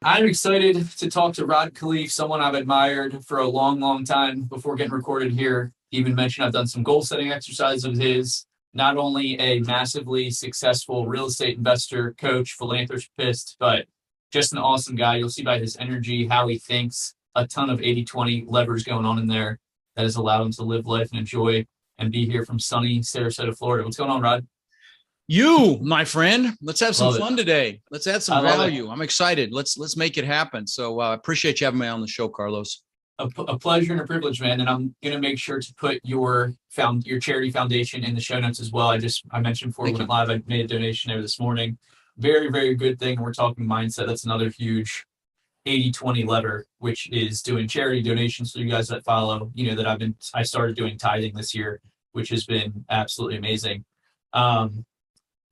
I'm excited to talk to Rod Khleif, someone I've admired for a long, long time before getting recorded here. He even mentioned I've done some goal setting exercises of his. Not only a massively successful real estate investor, coach, philanthropist, but just an awesome guy. You'll see by his energy how he thinks. A ton of 80/20 levers going on in there that has allowed him to live life and enjoy and be here from sunny Sarasota, Florida. What's going on, Rod? You, my friend, let's have some Love it. fun today. Let's add I some love it. value. I'm excited. Let's make it happen. So I appreciate you having me on the show, Carlos. A pleasure and a privilege, man. And I'm gonna make sure to put your charity foundation in the show notes as well. I mentioned before we Thank went you. live, I made a donation there this morning. Very, very good thing. We're talking mindset. That's another huge 80/20 lever, which is doing charity donations for you guys that follow. That I started doing tithing this year, which has been absolutely amazing. Um,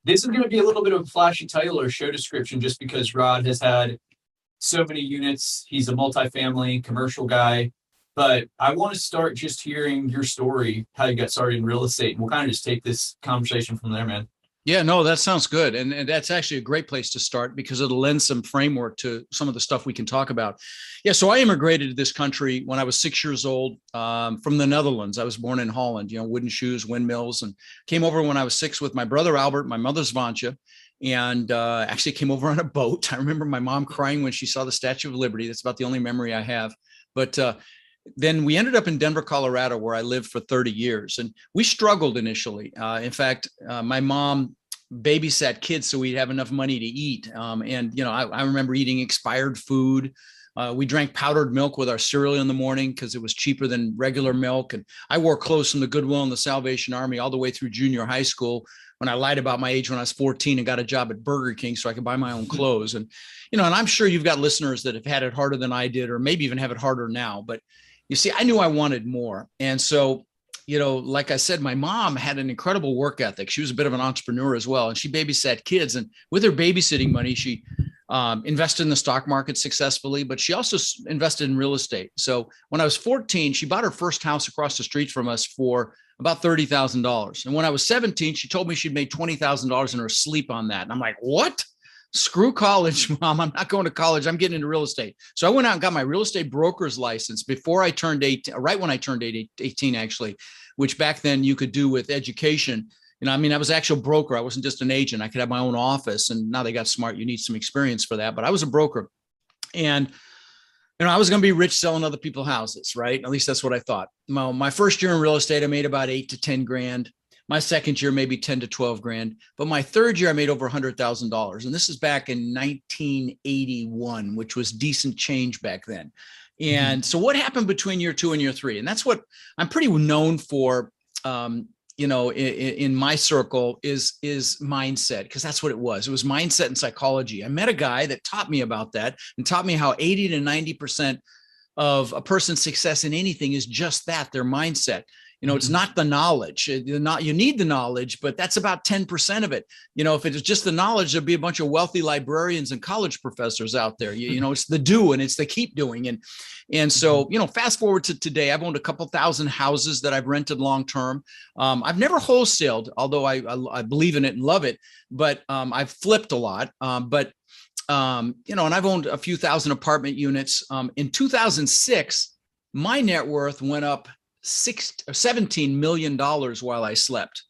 this is going to be a little bit of a flashy title or show description just because Rod has had so many units. He's a multifamily commercial guy. But I want to start just hearing your story, how you got started in real estate. And we'll kind of just take this conversation from there, man. Yeah, no, that sounds good. And that's actually a great place to start because it'll lend some framework to some of the stuff we can talk about. Yeah, so I immigrated to this country when I was 6 years old from the Netherlands. I was born in Holland, wooden shoes, windmills, and came over when I was 6 with my brother Albert, my mother's Vantje, and actually came over on a boat. I remember my mom crying when she saw the Statue of Liberty. That's about the only memory I have. But then we ended up in Denver, Colorado, where I lived for 30 years. And we struggled initially. In fact, my mom babysat kids so we'd have enough money to eat. I remember eating expired food. We drank powdered milk with our cereal in the morning because it was cheaper than regular milk. And I wore clothes from the Goodwill and the Salvation Army all the way through junior high school when I lied about my age when I was 14 and got a job at Burger King so I could buy my own clothes. And I'm sure you've got listeners that have had it harder than I did, or maybe even have it harder now. But you see, I knew I wanted more. And so, like I said, my mom had an incredible work ethic. She was a bit of an entrepreneur as well. And she babysat kids. And with her babysitting money, she invested in the stock market successfully, but she also invested in real estate. So when I was 14, she bought her first house across the street from us for about $30,000. And when I was 17, she told me she'd made $20,000 in her sleep on that. And I'm like, what? Screw college, Mom. I'm not going to college. I'm getting into real estate. So I went out and got my real estate broker's license before I turned 18, right when I turned 18, actually, which back then you could do with education. I was an actual broker. I wasn't just an agent. I could have my own office. And now they got smart. You need some experience for that. But I was a broker. And, I was going to be rich selling other people's houses, right? At least that's what I thought. My first year in real estate, I made about 8 to 10 grand. My second year, maybe 10 to 12 grand. But my third year, I made over $100,000. And this is back in 1981, which was decent change back then. And so what happened between year 2 and year 3? And that's what I'm pretty known for, in my circle is mindset, because that's what it was. It was mindset and psychology. I met a guy that taught me about that and taught me how 80 to 90% of a person's success in anything is just that, their mindset. It's not the knowledge. You need the knowledge, but that's about 10% of it. If it was just the knowledge, there'd be a bunch of wealthy librarians and college professors out there. It's the do and it's the keep doing. And so, fast forward to today, I've owned a couple thousand houses that I've rented long term. I've never wholesaled, although I believe in it and love it, but I've flipped a lot. And I've owned a few thousand apartment units. In 2006, my net worth went up $17 million while I slept.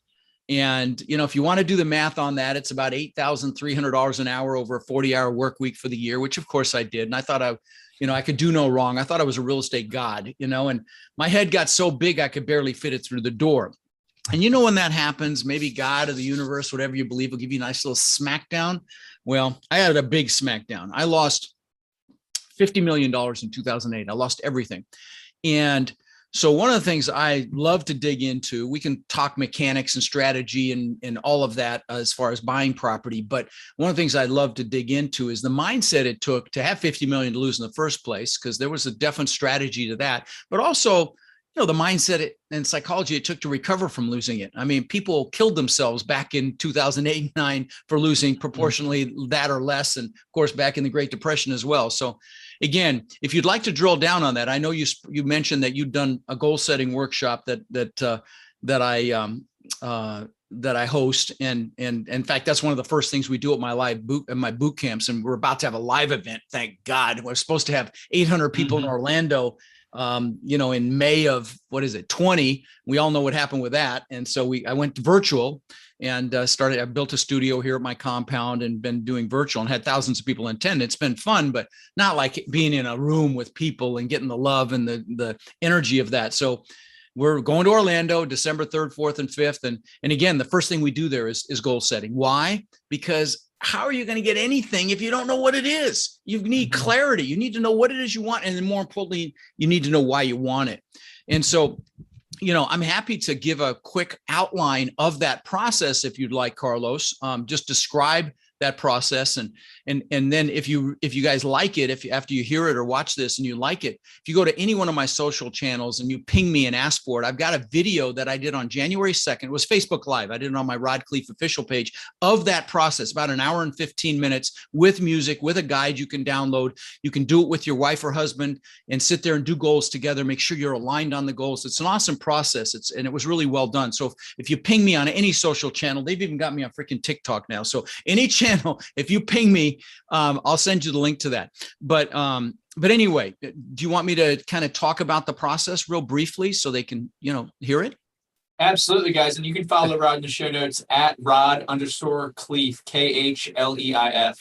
And, if you want to do the math on that, it's about $8,300 an hour over a 40-hour work week for the year, which of course I did. And I thought I could do no wrong. I thought I was a real estate god, and my head got so big, I could barely fit it through the door. And when that happens, maybe God or the universe, whatever you believe, will give you a nice little smackdown. Well, I had a big smackdown. I lost $50 million in 2008. I lost everything. And so one of the things I love to dig into, we can talk mechanics and strategy and all of that as far as buying property. But one of the things I love to dig into is the mindset it took to have 50 million to lose in the first place, because there was a definite strategy to that. But also, the mindset and psychology it took to recover from losing it. I mean, people killed themselves back in 2008 and 9 for losing proportionally that or less. And of course, back in the Great Depression as well. So again, if you'd like to drill down on that, I know you mentioned that you'd done a goal setting workshop that I that I host, and in fact, that's one of the first things we do at my boot camps. And we're about to have a live event. Thank God. We're supposed to have 800 people in Orlando, in May of 20. We all know what happened with that, and so I went virtual and I built a studio here at my compound and been doing virtual and had thousands of people attend. It's been fun, but not like being in a room with people and getting the love and the energy of that. So we're going to Orlando, December 3rd, 4th, and 5th. And again, the first thing we do there is goal setting. Why? Because how are you going to get anything if you don't know what it is? You need clarity. You need to know what it is you want. And then more importantly, you need to know why you want it. And so, I'm happy to give a quick outline of that process if you'd like, Carlos. Just describe that process, and then if you guys like it, if after you hear it or watch this and you like it, if you go to any one of my social channels and you ping me and ask for it, I've got a video that I did on January 2nd. It was Facebook Live. I did it on my Rod Khleif official page of that process, about an hour and 15 minutes with music, with a guide you can download. You can do it with your wife or husband and sit there and do goals together. Make sure you're aligned on the goals. It's an awesome process. And it was really well done. So if you ping me on any social channel, they've even got me on freaking TikTok now. So any channel, if you ping me, I'll send you the link to that. But anyway, do you want me to kind of talk about the process real briefly so they can, hear it? Absolutely, guys. And you can follow Rod in the show notes at Rod_Khleif, Khleif.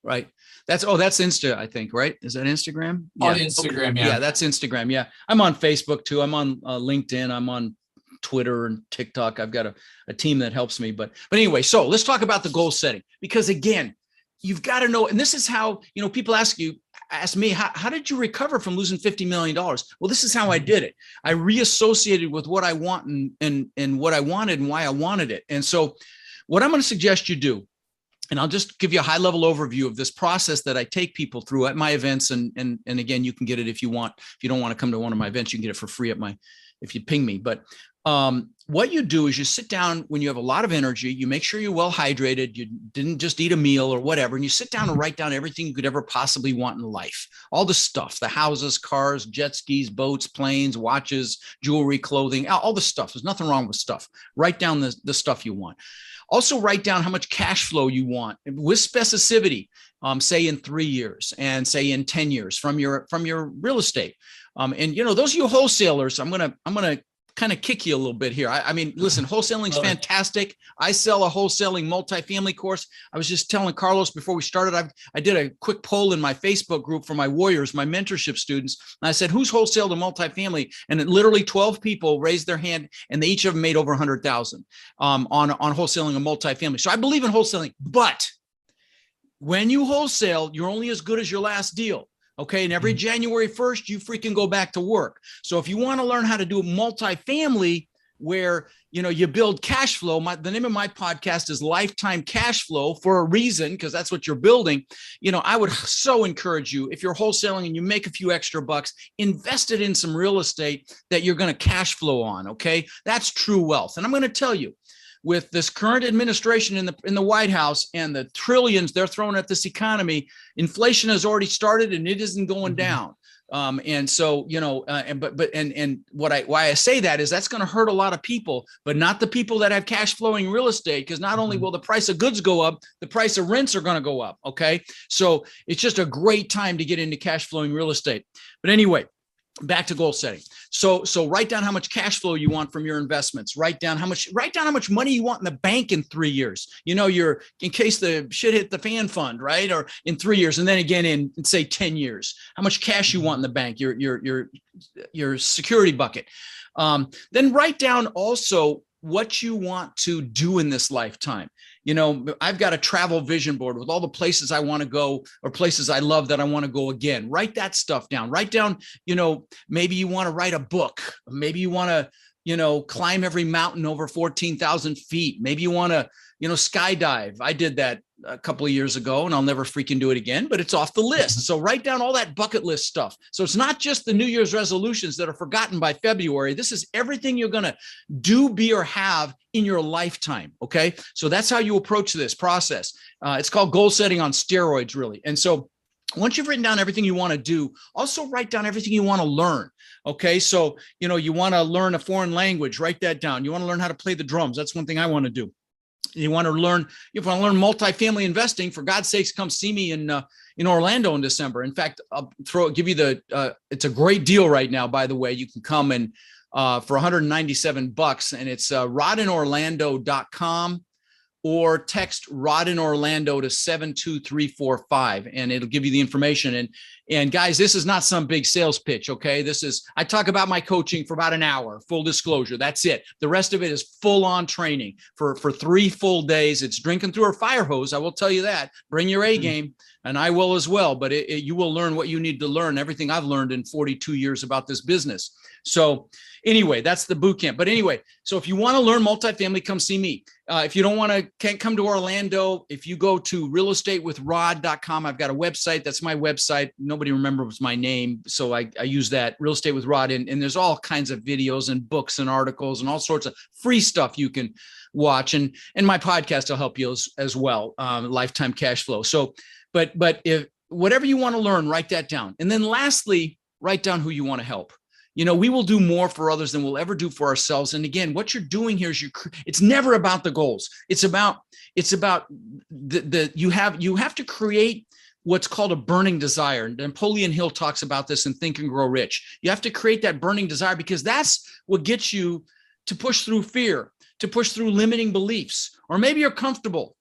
Right. That's Insta, I think, right? Is that Instagram? On Instagram, yeah. Yeah, that's Instagram. Yeah. I'm on Facebook too. I'm on LinkedIn. I'm on Twitter and TikTok. I've got a team that helps me. But anyway, so let's talk about the goal setting, because again, you've got to know, and this is how, people ask me, how did you recover from losing $50 million? Well, this is how I did it. I reassociated with what I want and what I wanted and why I wanted it. And so what I'm going to suggest you do, and I'll just give you a high level overview of this process that I take people through at my events. And again, you can get it if you want. If you don't want to come to one of my events, you can get it for free if you ping me. But what you do is you sit down when you have a lot of energy, you make sure you're well hydrated, you didn't just eat a meal or whatever, and you sit down and write down everything you could ever possibly want in life. All the stuff, the houses, cars, jet skis, boats, planes, watches, jewelry, clothing, all the stuff. There's nothing wrong with stuff. Write down the stuff you want. Also write down how much cash flow you want with specificity, say in 3 years and say in 10 years from your real estate. And those of you wholesalers, I'm gonna kind of kick you a little bit here. I mean, listen, wholesaling is fantastic. I sell a wholesaling multifamily course. I was just telling Carlos before we started, I did a quick poll in my Facebook group for my warriors, my mentorship students. And I said, who's wholesaled a multifamily? And literally 12 people raised their hand, and they each of them made over 100,000 on wholesaling a multifamily. So I believe in wholesaling, but when you wholesale, you're only as good as your last deal. Okay. And every January 1st, you freaking go back to work. So if you want to learn how to do multifamily where, you build cash flow, the name of my podcast is Lifetime Cash Flow for a reason, because that's what you're building. I would so encourage you, if you're wholesaling and you make a few extra bucks, invest it in some real estate that you're going to cash flow on. Okay. That's true wealth. And I'm going to tell you, with this current administration in the White House and the trillions they're throwing at this economy, inflation has already started and it isn't going down. And so, why I say that is that's going to hurt a lot of people, but not the people that have cash flowing real estate. Because not only will the price of goods go up, the price of rents are going to go up. Okay. So it's just a great time to get into cash flowing real estate. But anyway, back to goal setting. So write down how much cash flow you want from your investments. Write down how much money you want in the bank in 3 years. You're in case the shit hit the fan fund, right? Or in 3 years, and then again in say 10 years. How much cash you want in the bank? Your security bucket. Then write down also what you want to do in this lifetime. I've got a travel vision board with all the places I want to go or places I love that I want to go again. Write that stuff down. Write down, maybe you want to write a book. Maybe you want to, climb every mountain over 14,000 feet. Maybe you want to, skydive. I did that a couple of years ago and I'll never freaking do it again, but it's off the list. So write down all that bucket list stuff. So it's not just the New Year's resolutions that are forgotten by February. This is everything you're going to do, be, or have in your lifetime. Okay. So that's how you approach this process. It's called goal setting on steroids, really. And so once you've written down everything you want to do, also write down everything you want to learn. Okay. So, you want to learn a foreign language, write that down. You want to learn how to play the drums. That's one thing I want to do. You want to learn multifamily investing, for God's sakes, come see me in Orlando in December. In fact, I'll give you it's a great deal right now, by the way. You can come and for $197, and it's rodinorlando.com, or text Rod in Orlando to 72345, and it'll give you the information. And guys, this is not some big sales pitch. Okay. I talk about my coaching for about an hour, full disclosure. That's it. The rest of it is full on training for 3 full days. It's drinking through a fire hose. I will tell you that. Bring your A game, and I will as well, but you will learn what you need to learn, everything I've learned in 42 years about this business. So anyway, that's the boot camp. But anyway, so if you want to learn multifamily, come see me. If you can't come to Orlando, if you go to realestatewithrod.com, I've got a website. That's my website. Nobody remembers my name, so I use that, Real Estate with Rod. And there's all kinds of videos and books and articles and all sorts of free stuff you can watch. And my podcast will help you as well, Lifetime Cash Flow. So, but if whatever you want to learn, write that down. And then lastly, write down who you want to help. We will do more for others than we'll ever do for ourselves. And again, what you're doing here is it's never about the goals. It's about you have to create what's called a burning desire. Napoleon Hill talks about this in Think and Grow Rich. You have to create that burning desire, because that's what gets you to push through fear, to push through limiting beliefs, or maybe you're comfortable.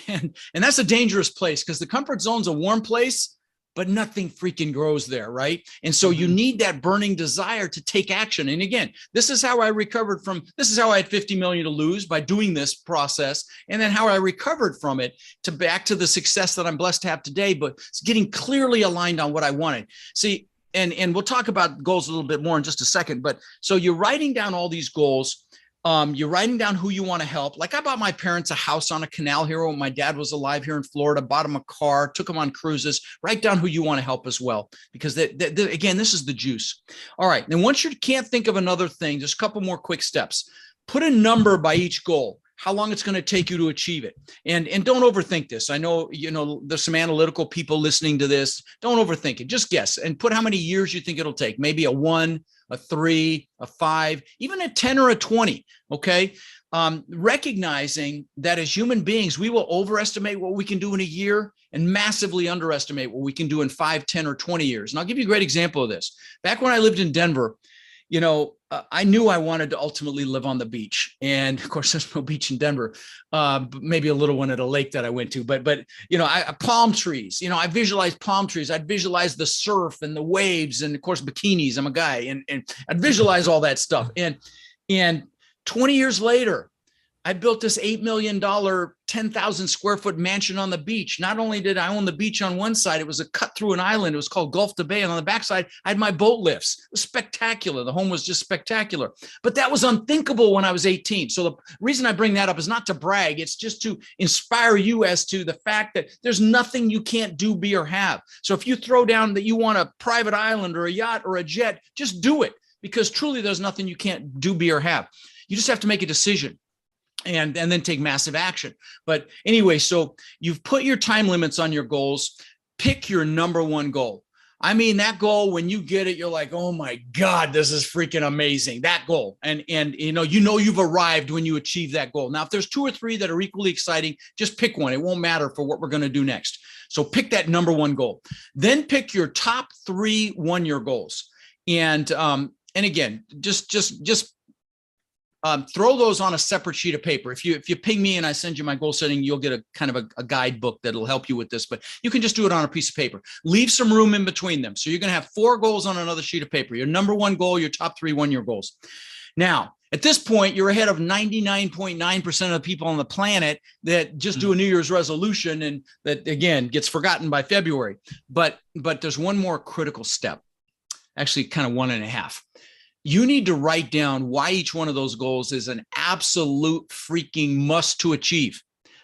And that's a dangerous place, because the comfort zone's a warm place, but nothing freaking grows there, right? And so you need that burning desire to take action. And again, this is how I had 50 million to lose by doing this process. And then how I recovered from it to back to the success that I'm blessed to have today, but it's getting clearly aligned on what I wanted. See, and we'll talk about goals a little bit more in just a second, but so you're writing down all these goals. You're writing down who you want to help. Like, I bought my parents a house on a canal here when my dad was alive here in Florida, bought them a car, took them on cruises. Write down who you want to help as well, because again, this is the juice. All right. Then once you can't think of another thing, just a couple more quick steps. Put a number by each goal, how long it's going to take you to achieve it. And don't overthink this. I know, there's some analytical people listening to this. Don't overthink it. Just guess and put how many years you think it'll take. Maybe a 1, a 3, a 5, even a 10 or a 20. Okay. Recognizing that as human beings, we will overestimate what we can do in a year and massively underestimate what we can do in 5, 10, or 20 years. And I'll give you a great example of this. Back when I lived in Denver, I knew I wanted to ultimately live on the beach. And of course, there's no beach in Denver, maybe a little one at a lake that I went to, but palm trees, I visualized palm trees. I'd visualize the surf and the waves and of course, bikinis. I'm a guy, and I'd visualize all that stuff. And 20 years later, I built this $8 million, 10,000 square foot mansion on the beach. Not only did I own the beach on one side, it was a cut through an island. It was called Gulf to Bay. And on the backside, I had my boat lifts. It was spectacular. The home was just spectacular. But that was unthinkable when I was 18. So the reason I bring that up is not to brag. It's just to inspire you as to the fact that there's nothing you can't do, be, or have. So if you throw down that you want a private island or a yacht or a jet, just do it, because truly there's nothing you can't do, be, or have. You just have to make a decision. And then take massive action. But anyway, so you've put your time limits on your goals. Pick your number one goal. I mean, that goal, when you get it, you're like, oh my God, this is freaking amazing. That goal. And you've arrived when you achieve that goal. Now, if there's 2 or 3 that are equally exciting, just pick one. It won't matter for what we're going to do next. So pick that number one goal. Then pick your top 3 1-year goals. And again, just throw those on a separate sheet of paper. If you ping me and I send you my goal setting, you'll get a kind of a guidebook that'll help you with this, but you can just do it on a piece of paper. Leave some room in between them. So you're going to have 4 goals on another sheet of paper. Your number 1 goal, your top 3 1-year goals. Now, at this point, you're ahead of 99.9% of the people on the planet that just do a New Year's resolution, and that, again, gets forgotten by February. But there's one more critical step, actually kind of 1.5. You need to write down why each one of those goals is an absolute freaking must to achieve.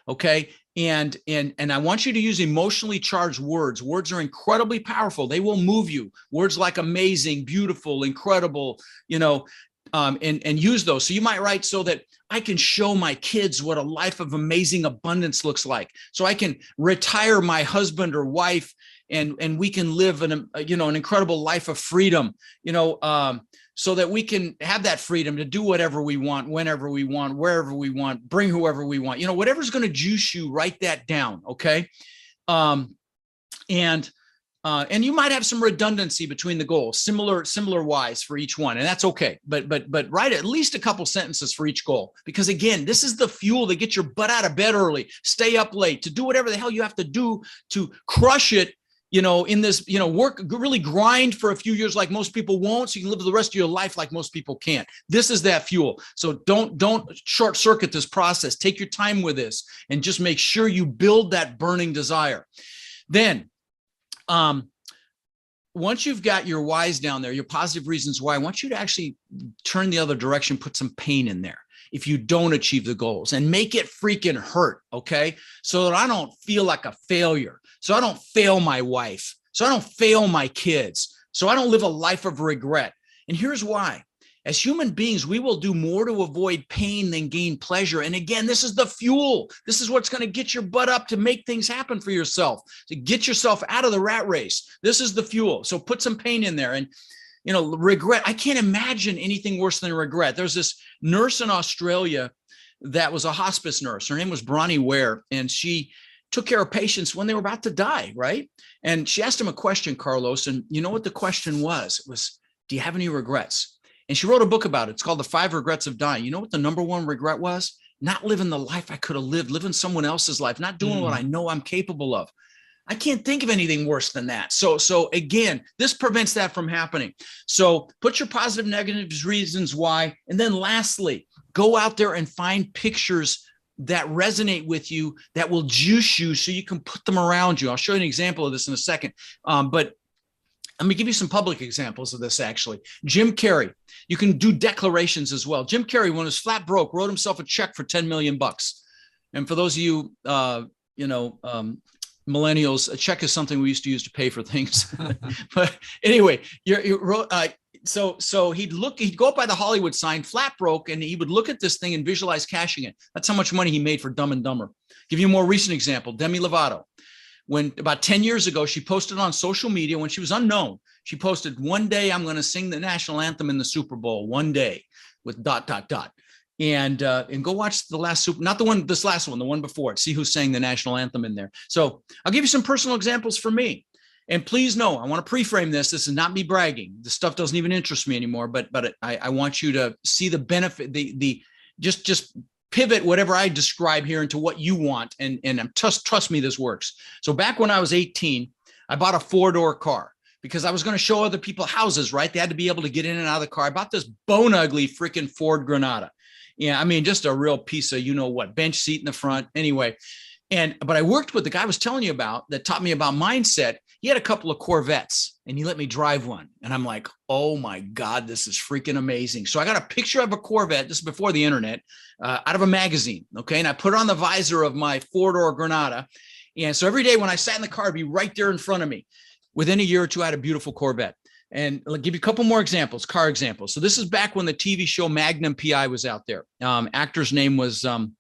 Okay. And I want you to use emotionally charged words. Words are incredibly powerful. They will move you. Words like amazing, beautiful, incredible, and use those. So you might write, so that I can show my kids what a life of amazing abundance looks like. So I can retire my husband or wife and we can live an incredible life of freedom, so that we can have that freedom to do whatever we want, whenever we want, wherever we want, bring whoever we want, whatever's going to juice you, write that down. Okay. And you might have some redundancy between the goals, similar wise for each one, and that's okay. But write at least a couple sentences for each goal, because again, this is the fuel that gets your butt out of bed early, stay up late, to do whatever the hell you have to do to crush it. In this, work, really grind for a few years like most people won't, so you can live the rest of your life like most people can't. This is that fuel. So don't short circuit this process. Take your time with this and just make sure you build that burning desire. Then, once you've got your whys down there, your positive reasons why, I want you to actually turn the other direction, put some pain in there if you don't achieve the goals, and make it freaking hurt, okay? So that I don't feel like a failure, so I don't fail my wife, so I don't fail my kids, so I don't live a life of regret. And here's why. As human beings, we will do more to avoid pain than gain pleasure. And again, this is the fuel. This is what's going to get your butt up to make things happen for yourself, to get yourself out of the rat race. This is the fuel. So put some pain in there. And regret, I can't imagine anything worse than regret. There's this nurse in Australia that was a hospice nurse. Her name was Bronnie Ware, and she took care of patients when they were about to die, right? And she asked him a question, Carlos, and you know what the question was? It was, do you have any regrets? And she wrote a book about it. It's called The 5 Regrets of Dying. You know what the number one regret was? Not living the life I could have lived, living someone else's life, not doing what I know I'm capable of. I can't think of anything worse than that. So again, this prevents that from happening. So put your positive, negative reasons why. And then lastly, go out there and find pictures that resonate with you, that will juice you so you can put them around you. I'll show you an example of this in a second. But let me give you some public examples of this, actually. Jim Carrey, you can do declarations as well. Jim Carrey, when he was flat broke, wrote himself a check for $10 million. And for those of you, millennials, a check is something we used to use to pay for things. But anyway, so he'd go up by the Hollywood sign, flat broke, and he would look at this thing and visualize cashing it. That's how much money he made for Dumb and Dumber. Give you a more recent example, Demi Lovato. When about 10 years ago, she posted on social media when she was unknown, she posted, one day I'm going to sing the national anthem in the Super Bowl, one day, with ... And go watch the last this last one, the one before it. See who sang the national anthem in there. So I'll give you some personal examples for me. And please know, I want to pre-frame this. This is not me bragging. This stuff doesn't even interest me anymore. But I want you to see the benefit, just pivot whatever I describe here into what you want. And trust me, this works. So back when I was 18, I bought a 4-door car because I was going to show other people houses, right? They had to be able to get in and out of the car. I bought this bone ugly freaking Ford Granada. Yeah, I mean, just a real piece of, bench seat in the front. Anyway, but I worked with the guy I was telling you about that taught me about mindset. He had a couple of Corvettes and he let me drive one. And I'm like, oh my God, this is freaking amazing. So I got a picture of a Corvette, this is before the internet, out of a magazine. Okay. And I put it on the visor of my 4-door Granada. And so every day when I sat in the car, it'd be right there in front of me. Within a year or two, I had a beautiful Corvette. And I'll give you a couple more examples, car examples. So this is back when the TV show Magnum PI was out there. Actor's name was Tom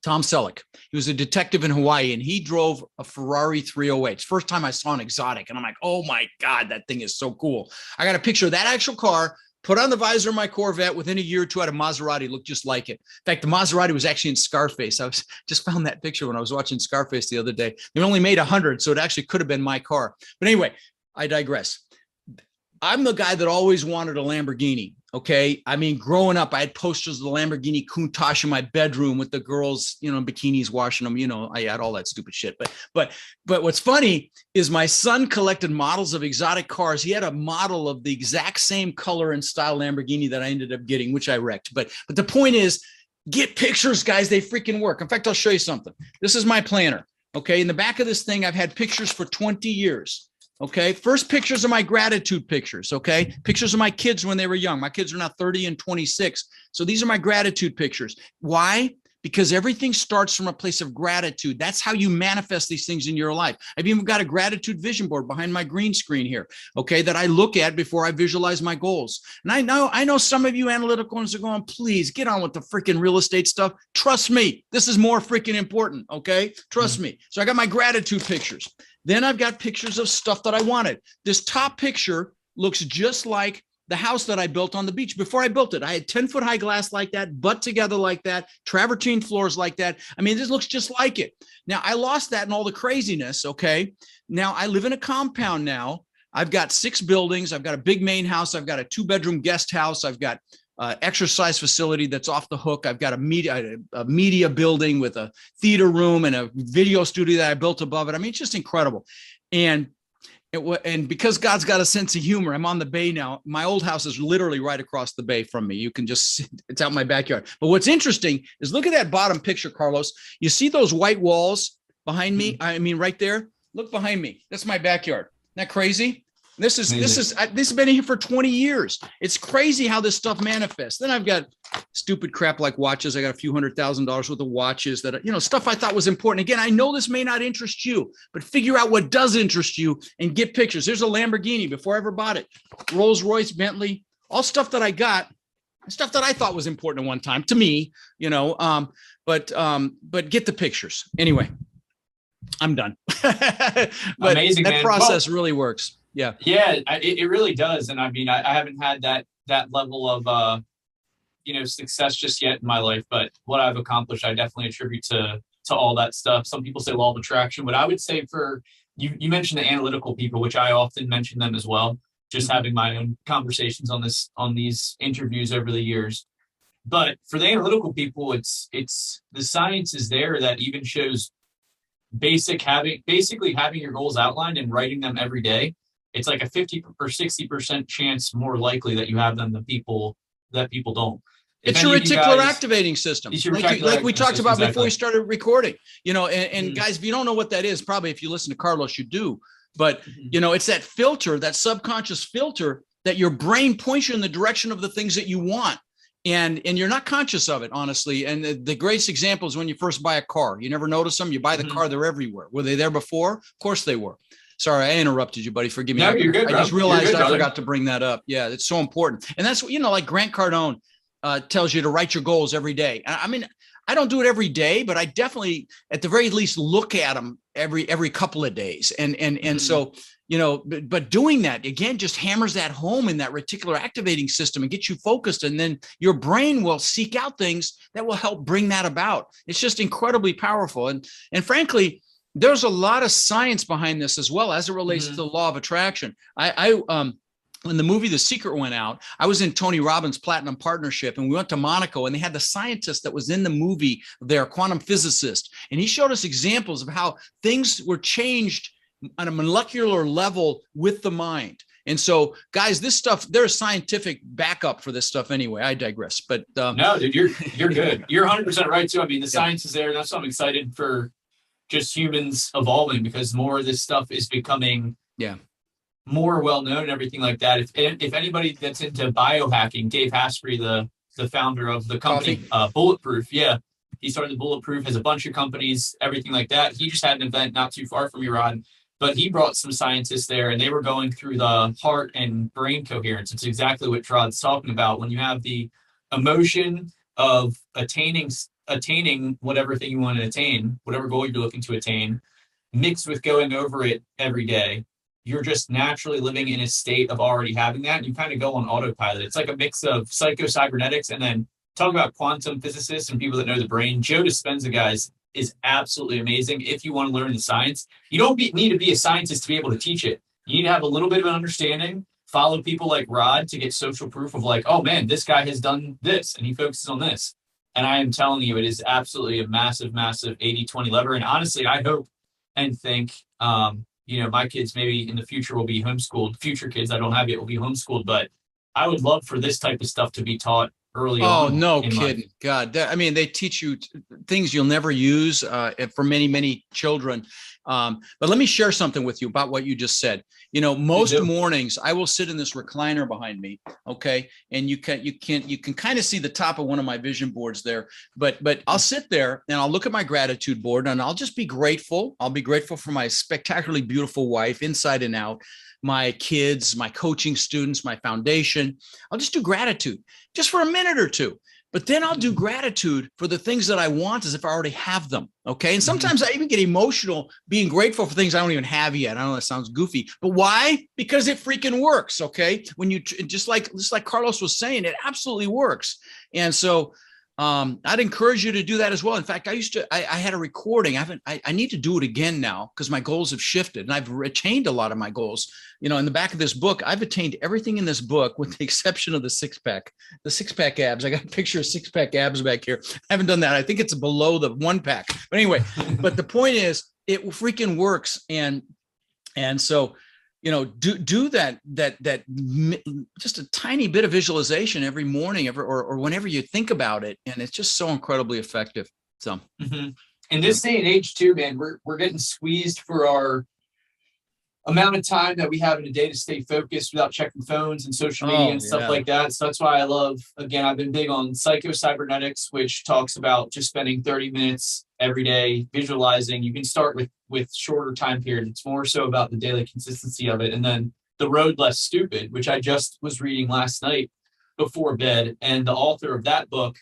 Selleck. He was a detective in Hawaii, and he drove a Ferrari 308. It's the first time I saw an exotic, and I'm like, oh my God, that thing is so cool. I got a picture of that actual car, put on the visor of my Corvette. Within a year or two, I had a Maserati, looked just like it. In fact, the Maserati was actually in Scarface. I just found that picture when I was watching Scarface the other day. They only made 100, so it actually could have been my car. But anyway, I digress. I'm the guy that always wanted a Lamborghini. Okay. I mean, growing up, I had posters of the Lamborghini Countach in my bedroom with the girls, in bikinis washing them. I had all that stupid shit. But what's funny is my son collected models of exotic cars. He had a model of the exact same color and style Lamborghini that I ended up getting, which I wrecked. But the point is, get pictures, guys. They freaking work. In fact, I'll show you something. This is my planner. Okay. In the back of this thing, I've had pictures for 20 years. Okay. First pictures are my gratitude pictures. Okay. Pictures of my kids when they were young. My kids are now 30 and 26. So these are my gratitude pictures. Why? because everything starts from a place of gratitude. That's how you manifest these things in your life. I've even got a gratitude vision board behind my green screen here, okay, that I look at before I visualize my goals. And I know some of you analytical ones are going, please get on with the freaking real estate stuff. Trust me, this is more freaking important, okay? Trust me. So I got my gratitude pictures. Then I've got pictures of stuff that I wanted. This top picture looks just like the house that I built on the beach. Before I built it, I had 10-foot high glass like that, butt together like that, travertine floors like that. I mean, this looks just like it. Now, I lost that in all the craziness, okay? Now, I live in a compound now. I've got 6 buildings. I've got a big main house. I've got a 2-bedroom guest house. I've got exercise facility that's off the hook. I've got a media building with a theater room and a video studio that I built above it. I mean, it's just incredible. And because God's got a sense of humor, I'm on the bay now. My old house is literally right across the bay from me. You can just see, it's out in my backyard. But what's interesting is look at that bottom picture, Carlos. You see those white walls behind me? I mean, right there. Look behind me. That's my backyard. Isn't that crazy? This has been here for 20 years. It's crazy how this stuff manifests. Then I've got stupid crap like watches. I got a few $100,000 worth of watches that, stuff I thought was important. Again, I know this may not interest you, but figure out what does interest you and get pictures. There's a Lamborghini before I ever bought it. Rolls Royce, Bentley, all stuff that I got, stuff that I thought was important at one time to me, but get the pictures. Anyway, I'm done. But amazing, that man. process really works. Yeah. Yeah, it really does. And I mean, I haven't had that level of, success just yet in my life, but what I've accomplished, I definitely attribute to all that stuff. Some people say law of attraction, but I would say for you mentioned the analytical people, which I often mention them as well, just having my own conversations on these interviews over the years. But for the analytical people, it's the science is there that even shows basically having your goals outlined and writing them every day. It's like a 50 or 60% chance more likely that you have them than people don't. It's your reticular activating system, like we talked about before we started recording. And guys, if you don't know what that is, probably if you listen to Carlos, you do. But it's that filter, that subconscious filter that your brain points you in the direction of the things that you want. And you're not conscious of it, honestly. And the greatest example is when you first buy a car. You never notice them. You buy the car, they're everywhere. Were they there before? Of course they were. Sorry, I interrupted you, buddy. Forgive me. No, you're good, I just realized I forgot to bring that up. Yeah, it's so important. And that's what, like Grant Cardone tells you to write your goals every day. I mean, I don't do it every day, but I definitely, at the very least, look at them every couple of days. And so, but doing that, again, just hammers that home in that reticular activating system and gets you focused. And then your brain will seek out things that will help bring that about. It's just incredibly powerful. And frankly, there's a lot of science behind this as well as it relates to the law of attraction. When the movie The Secret went out, I was in Tony Robbins' Platinum Partnership, and we went to Monaco, and they had the scientist that was in the movie there, quantum physicist, and he showed us examples of how things were changed on a molecular level with the mind. And so, guys, this stuff, there's scientific backup for this stuff anyway. I digress. But no, dude, you're good. You're 100% right, too. I mean, the science is there, and that's why I'm excited for just humans evolving, because more of this stuff is becoming more well-known and everything like that. If anybody that's into biohacking, Dave Hasprey, the founder of the company, Bulletproof, he started the Bulletproof, has a bunch of companies, everything like that. He just had an event not too far from you, Rod, but he brought some scientists there, and they were going through the heart and brain coherence. It's exactly what Rod's talking about. When you have the emotion of attaining whatever thing you want to attain, whatever goal you're looking to attain, mixed with going over it every day, you're just naturally living in a state of already having that. And you kind of go on autopilot. It's like a mix of psycho-cybernetics, and then talk about quantum physicists and people that know the brain. Joe Dispenza, guys, is absolutely amazing. If you want to learn the science, you don't need to be a scientist to be able to teach it. You need to have a little bit of an understanding, follow people like Rod to get social proof of like, oh man, this guy has done this and he focuses on this. And I am telling you, it is absolutely a massive, massive 80-20 lever. And honestly, I hope and think, my kids maybe in the future will be homeschooled. Future kids I don't have yet will be homeschooled. But I would love for this type of stuff to be taught early on. Oh, no kidding. God, they teach you things you'll never use for many, many children. But let me share something with you about what you just said. Most mornings I will sit in this recliner behind me. Okay. And you can kind of see the top of one of my vision boards there, but I'll sit there and I'll look at my gratitude board and I'll just be grateful. I'll be grateful for my spectacularly beautiful wife, inside and out, my kids, my coaching students, my foundation. I'll just do gratitude just for a minute or two. But then I'll do gratitude for the things that I want as if I already have them. Okay. And sometimes I even get emotional being grateful for things I don't even have yet. I know that sounds goofy, but why? Because it freaking works. Okay. When you just like Carlos was saying, it absolutely works. And so I'd encourage you to do that as well. In fact, I had a recording. I need to do it again now because my goals have shifted and I've attained a lot of my goals. In the back of this book, I've attained everything in this book with the exception of the six pack abs. I got a picture of six pack abs back here. I haven't done that. I think it's below the one pack, but anyway, but the point is it freaking works. And so, do that just a tiny bit of visualization every morning, or whenever you think about it. And it's just so incredibly effective. So in this day and age too, man, we're getting squeezed for our amount of time that we have in a day to stay focused without checking phones and social media and stuff like that. So that's why I love, again, I've been big on psycho-cybernetics, which talks about just spending 30 minutes every day visualizing. You can start with shorter time periods. It's more so about the daily consistency of it. And then The Road Less Stupid, which I just was reading last night before bed. And the author of that book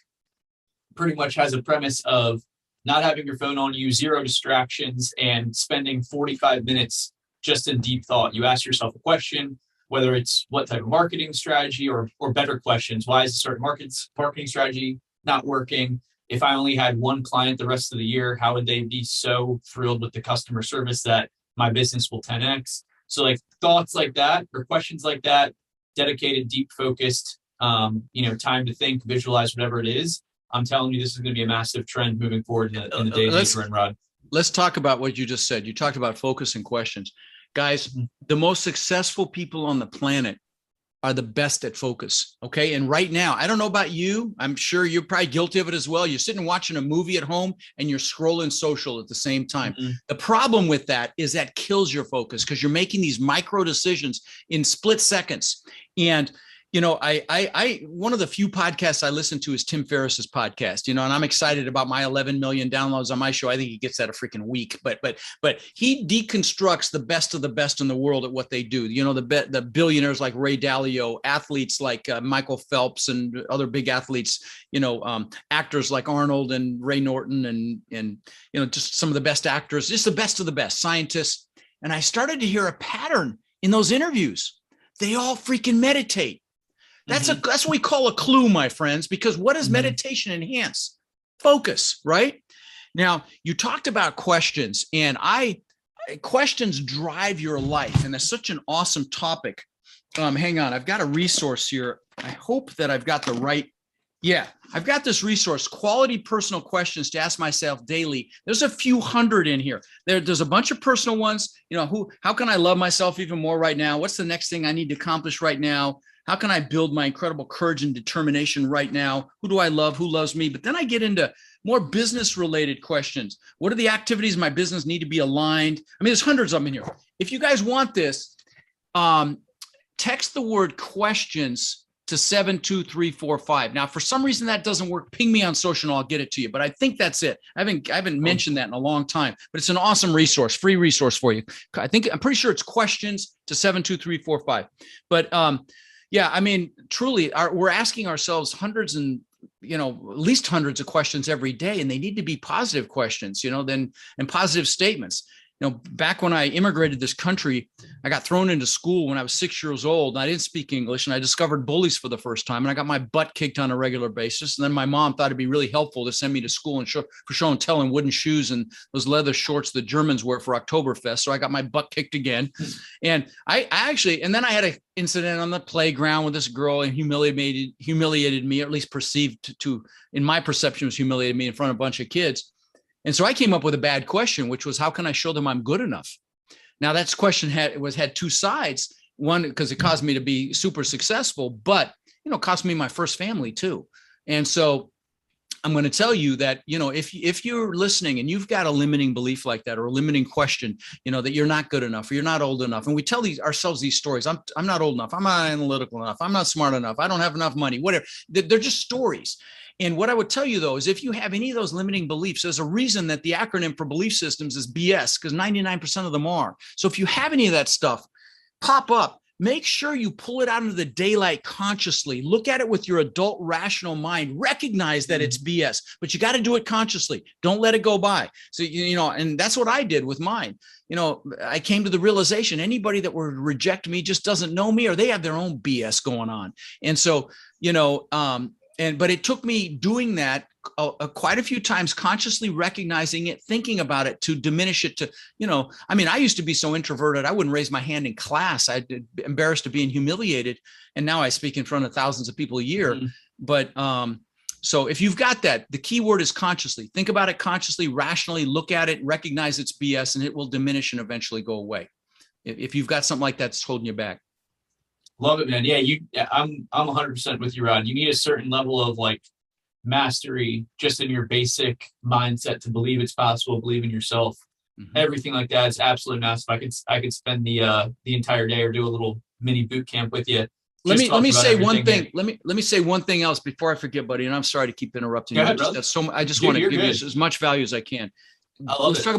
pretty much has a premise of not having your phone on you, zero distractions, and spending 45 minutes just in deep thought. You ask yourself a question, whether it's what type of marketing strategy or better questions. Why is a certain marketing strategy not working? If I only had one client the rest of the year, how would they be so thrilled with the customer service that my business will 10x? So like thoughts like that or questions like that, dedicated, deep focused, time to think, visualize, whatever it is. I'm telling you, this is going to be a massive trend moving forward in the day and age we're in, Rod. Let's talk about what you just said. You talked about focus and questions. Guys, the most successful people on the planet are the best at focus. Okay. And right now, I don't know about you. I'm sure you're probably guilty of it as well. You're sitting watching a movie at home and you're scrolling social at the same time. The problem with that is that kills your focus because you're making these micro decisions in split seconds. And I one of the few podcasts I listen to is Tim Ferriss's podcast, and I'm excited about my 11 million downloads on my show. I think he gets that a freaking week, but he deconstructs the best of the best in the world at what they do. The billionaires like Ray Dalio, athletes like Michael Phelps and other big athletes, actors like Arnold and Ray Norton and just some of the best actors, just the best of the best scientists. And I started to hear a pattern in those interviews. They all freaking meditate. That's what we call a clue, my friends, because what does meditation enhance? Focus, right? Now, you talked about questions, and questions drive your life, and that's such an awesome topic. Hang on, I've got a resource here. I hope that I've got the right. Yeah, I've got this resource, quality personal questions to ask myself daily. There's a few hundred in here. There's a bunch of personal ones. How can I love myself even more right now? What's the next thing I need to accomplish right now? How can I build my incredible courage and determination right now? Who do I love? Who loves me? But then I get into more business related questions. What are the activities in my business need to be aligned? I mean, there's hundreds of them in here. If you guys want this, text the word questions to 72345. Now, for some reason that doesn't work, ping me on social and I'll get it to you. But I think that's it. I haven't mentioned that in a long time, but it's an awesome resource, free resource for you. I'm pretty sure it's questions to 72345. But yeah, I mean, truly, we're asking ourselves hundreds and at least hundreds of questions every day, and they need to be positive questions, and positive statements. Back when I immigrated this country, I got thrown into school when I was 6 years old. And I didn't speak English, and I discovered bullies for the first time. And I got my butt kicked on a regular basis. And then my mom thought it'd be really helpful to send me to school and for show and tell in wooden shoes and those leather shorts the Germans wear for Oktoberfest. So I got my butt kicked again. And and then I had an incident on the playground with this girl and humiliated me, or at least perceived to, in my perception, was humiliated me in front of a bunch of kids. And so I came up with a bad question, which was, how can I show them I'm good enough? Now, that question had two sides. One, because it caused me to be super successful, but, it cost me my first family too. And so I'm going to tell you that, if you're listening and you've got a limiting belief like that, or a limiting question, that you're not good enough, or you're not old enough. And we tell ourselves these stories. I'm not old enough. I'm not analytical enough. I'm not smart enough. I don't have enough money, whatever. They're just stories. And what I would tell you, though, is if you have any of those limiting beliefs, there's a reason that the acronym for belief systems is BS, because 99% of them are. So if you have any of that stuff pop up, make sure you pull it out into the daylight consciously. Look at it with your adult rational mind. Recognize that it's BS, but you got to do it consciously. Don't let it go by. So, and that's what I did with mine. I came to the realization anybody that would reject me just doesn't know me, or they have their own BS going on. And so, but it took me doing that quite a few times, consciously recognizing it, thinking about it, to diminish it to, I used to be so introverted, I wouldn't raise my hand in class. I'd be embarrassed of being humiliated. And now I speak in front of thousands of people a year. Mm-hmm. But so if you've got that, the key word is consciously. Think about it consciously, rationally, look at it, recognize it's BS, and it will diminish and eventually go away. If you've got something like that's holding you back. Love it, man. Yeah, I'm 100% with you, Rod. You need a certain level of mastery just in your basic mindset to believe it's possible, believe in yourself. Mm-hmm. Everything like that is absolutely massive. I could spend the entire day or do a little mini boot camp with you. Let me say one thing. Let me say one thing else before I forget, buddy. And I'm sorry to keep interrupting you. I just want to give you as much value as I can. Let's talk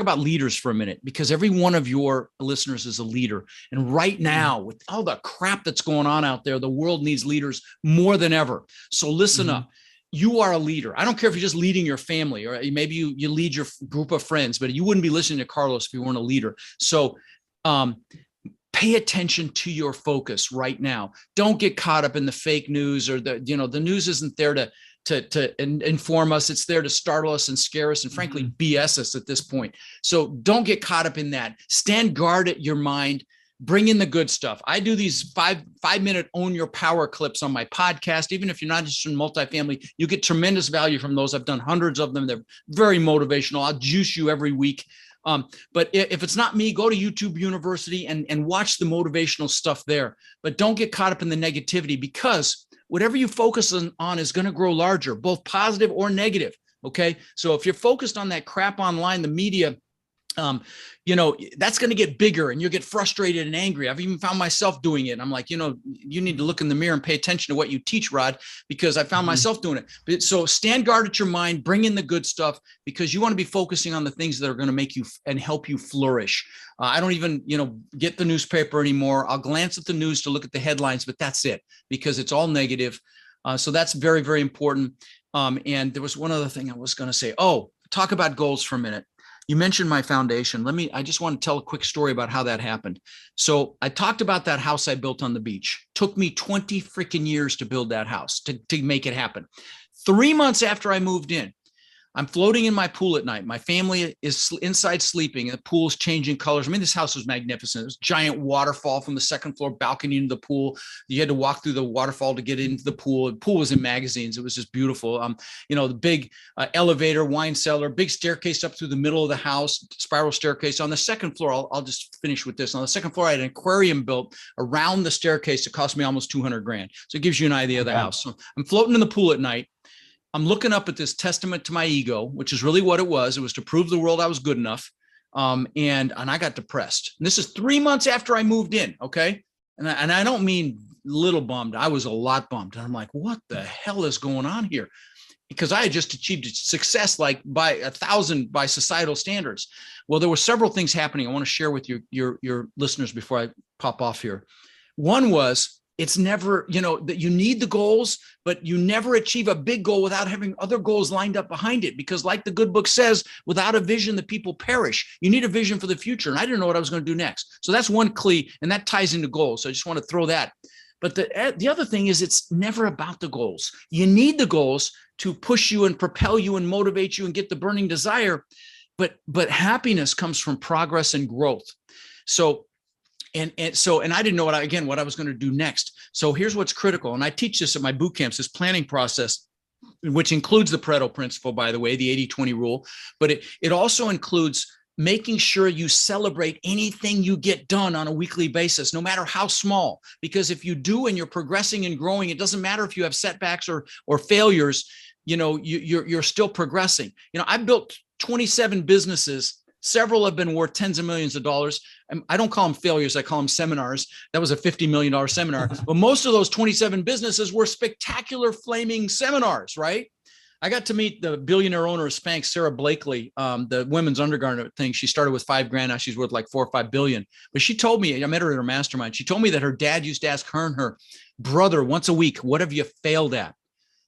about leaders for a minute, because every one of your listeners is a leader. And right now, with all the crap that's going on out there, the world needs leaders more than ever. So listen up. You are a leader. I don't care if you're just leading your family, or maybe you lead your group of friends, but you wouldn't be listening to Carlos if you weren't a leader. So pay attention to your focus right now. Don't get caught up in the fake news, or the news isn't there to inform us. It's there to startle us and scare us and frankly BS us at this point. So don't get caught up in that. Stand guard at your mind. Bring in the good stuff. I do these 5-minute own your power clips on my podcast. Even if you're not interested in multifamily, you get tremendous value from those. I've done hundreds of them. They're very motivational. I'll juice you every week. But if it's not me, go to YouTube University and watch the motivational stuff there. But don't get caught up in the negativity, because whatever you focus on is going to grow larger, both positive or negative. Okay. So if you're focused on that crap online, the media, that's going to get bigger, and you'll get frustrated and angry. I've even found myself doing it. And I'm like, you need to look in the mirror and pay attention to what you teach, Rod, because I found myself doing it. But so stand guard at your mind, bring in the good stuff, because you want to be focusing on the things that are going to make you and help you flourish. I don't even, get the newspaper anymore. I'll glance at the news to look at the headlines, but that's it, because it's all negative. So that's very, very important. And there was one other thing I was going to say. Oh, talk about goals for a minute. You mentioned my foundation. I just want to tell a quick story about how that happened. So I talked about that house I built on the beach. Took me 20 freaking years to build that house, to make it happen. 3 months after I moved in, I'm floating in my pool at night. My family is inside sleeping, and the pool is changing colors. I mean, this house was magnificent. It was a giant waterfall from the second floor balcony into the pool. You had to walk through the waterfall to get into the pool. The pool was in magazines. It was just beautiful. The big elevator, wine cellar, big staircase up through the middle of the house, spiral staircase. On the second floor, I'll just finish with this. On the second floor, I had an aquarium built around the staircase. It cost me almost $200,000. So it gives you an idea of the house. So I'm floating in the pool at night. I'm looking up at this testament to my ego, which is really what it was. It was to prove the world I was good enough. And I got depressed. And this is 3 months after I moved in. Okay. And I don't mean little bummed. I was a lot bummed. And I'm like, what the hell is going on here? Because I had just achieved success, by 1,000 by societal standards. Well, there were several things happening I want to share with your listeners before I pop off here. One was, it's never, that you need the goals, but you never achieve a big goal without having other goals lined up behind it. Because like the good book says, without a vision, the people perish. You need a vision for the future. And I didn't know what I was going to do next. So that's one key, and that ties into goals. So I just want to throw that. But the other thing is, it's never about the goals. You need the goals to push you and propel you and motivate you and get the burning desire. But happiness comes from progress and growth. So And I didn't know what I was going to do next. So here's what's critical. And I teach this at my boot camps, this planning process, which includes the Pareto principle, by the way, the 80-20 rule. But it also includes making sure you celebrate anything you get done on a weekly basis, no matter how small. Because if you do and you're progressing and growing, it doesn't matter if you have setbacks or failures. you're still progressing. I built 27 businesses. Several have been worth tens of millions of dollars. I don't call them failures. I call them seminars. That was a $50 million seminar. But most of those 27 businesses were spectacular flaming seminars, right? I got to meet the billionaire owner of Spanx, Sarah Blakely, the women's undergarment thing. She started with $5,000. Now she's worth like $4 or $5 billion. But she told me, I met her at her mastermind. She told me that her dad used to ask her and her brother once a week, what have you failed at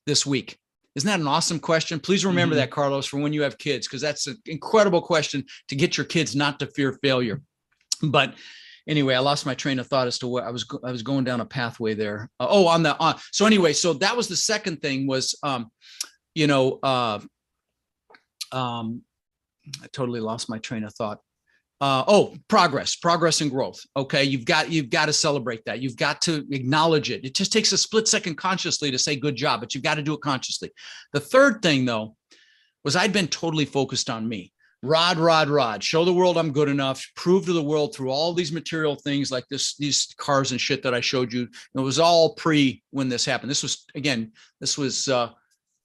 this week? Isn't that an awesome question? Please remember that, Carlos, for when you have kids, because that's an incredible question to get your kids not to fear failure. But anyway, I lost my train of thought as to what I was going down a pathway there. So anyway, so that was the second thing was, I totally lost my train of thought. Progress and growth. Okay. You've got to celebrate that. You've got to acknowledge it. It just takes a split second consciously to say good job, but you've got to do it consciously. The third thing though, was I'd been totally focused on me. Rod, show the world I'm good enough, prove to the world through all these material things like these cars and shit that I showed you. It was all pre when this happened. This was,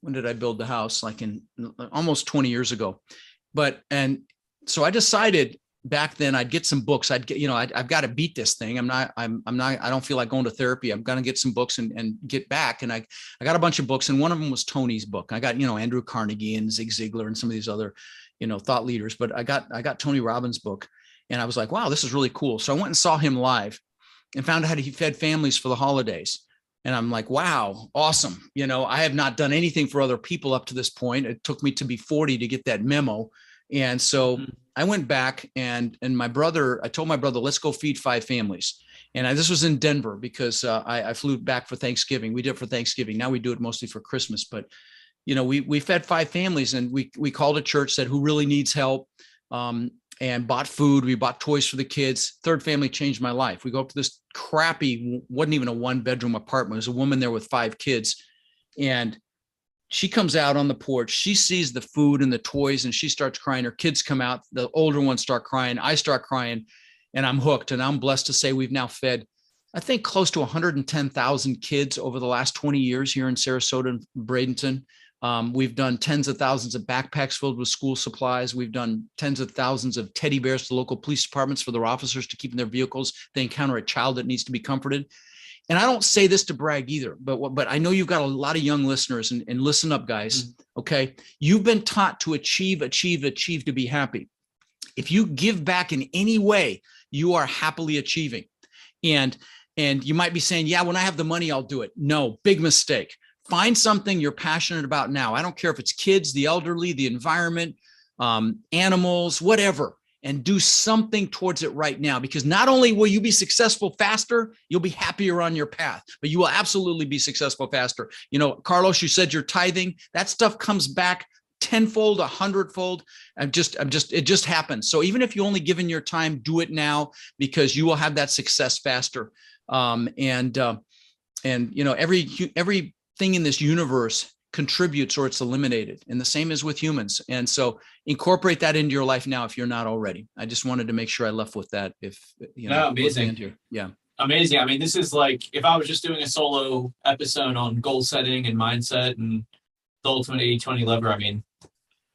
when did I build the house? Like in almost 20 years ago. So I decided back then I'd get some books. I've got to beat this thing. I don't feel like going to therapy. I'm going to get some books and get back. And I got a bunch of books, and one of them was Tony's book. I got, Andrew Carnegie and Zig Ziglar and some of these other, thought leaders, but I got Tony Robbins' book, and I was like, wow, this is really cool. So I went and saw him live and found out how he fed families for the holidays. And I'm like, wow, awesome. I have not done anything for other people up to this point. It took me to be 40 to get that memo. And so I went back and I told my brother, let's go feed 5 families. And this was in Denver because I flew back for Thanksgiving. We did it for Thanksgiving. Now we do it mostly for Christmas, but we fed 5 families, and we called a church, said who really needs help, and bought food. We bought toys for the kids. Third family changed my life. We go up to this crappy, wasn't even a 1-bedroom apartment. There's a woman there with 5 kids, and she comes out on the porch. She sees the food and the toys, and she starts crying. Her kids come out. The older ones start crying. I start crying, and I'm hooked. And I'm blessed to say we've now fed, I think, close to 110,000 kids over the last 20 years here in Sarasota and Bradenton. We've done tens of thousands of backpacks filled with school supplies. We've done tens of thousands of teddy bears to local police departments for their officers to keep in their vehicles. They encounter a child that needs to be comforted. And I don't say this to brag either, but I know you've got a lot of young listeners, and listen up, guys. Okay. You've been taught to achieve to be happy. If you give back in any way, you are happily achieving. And you might be saying, yeah, when I have the money, I'll do it. No, big mistake. Find something you're passionate about now. I don't care if it's kids, the elderly, the environment, animals, whatever, and do something towards it right now, because not only will you be successful faster, you'll be happier on your path, but you will absolutely be successful faster. Carlos, you said you're tithing. That stuff comes back tenfold, 100-fold. It just happens. So even if you only given your time, do it now, because you will have that success faster. Everything in this universe contributes or it's eliminated. And the same is with humans. And so incorporate that into your life now if you're not already. I just wanted to make sure I left with that. Amazing. Yeah. Amazing. I mean, this is like, if I was just doing a solo episode on goal setting and mindset and the ultimate 80-20 lever, I mean,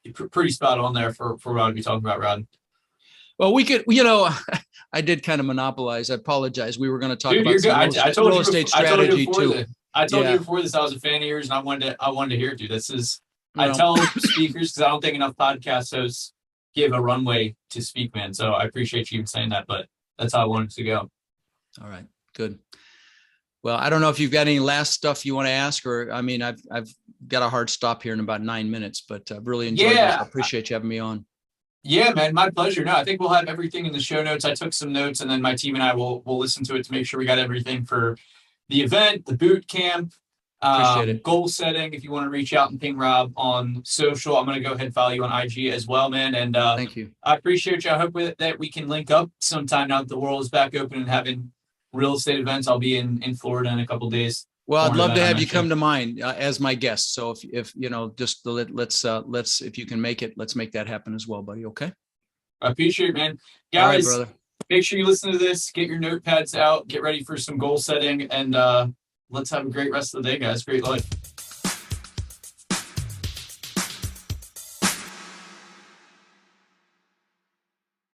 you're pretty spot on there for what I'd be talking about, Rod. Well, we could, I did kind of monopolize. I apologize. We were going to talk about real estate strategy too. I told you before this, I was a fan of yours, and I wanted to hear it, dude. I tell speakers, because I don't think enough podcast hosts give a runway to speak, man. So I appreciate you even saying that, but that's how I wanted to go. All right, good. Well, I don't know if you've got any last stuff you want to ask, or, I mean, I've got a hard stop here in about 9 minutes, but I've really enjoyed this. I appreciate you having me on. Yeah, man, my pleasure. No, I think we'll have everything in the show notes. I took some notes, and then my team and I will listen to it to make sure we got everything for the event, the boot camp, goal setting. If you want to reach out and ping Rob on social, I'm going to go ahead and follow you on IG as well, man. And thank you. I appreciate you. I hope that we can link up sometime now that the world is back open and having real estate events. I'll be in Florida in a couple of days. Well, I'd love to have you come to mine as my guest. So if let's if you can make it, let's make that happen as well, buddy. Okay. I appreciate it, man. Guys, all right, brother. Make sure you listen to this, get your notepads out, get ready for some goal setting, and let's have a great rest of the day, guys. Great life.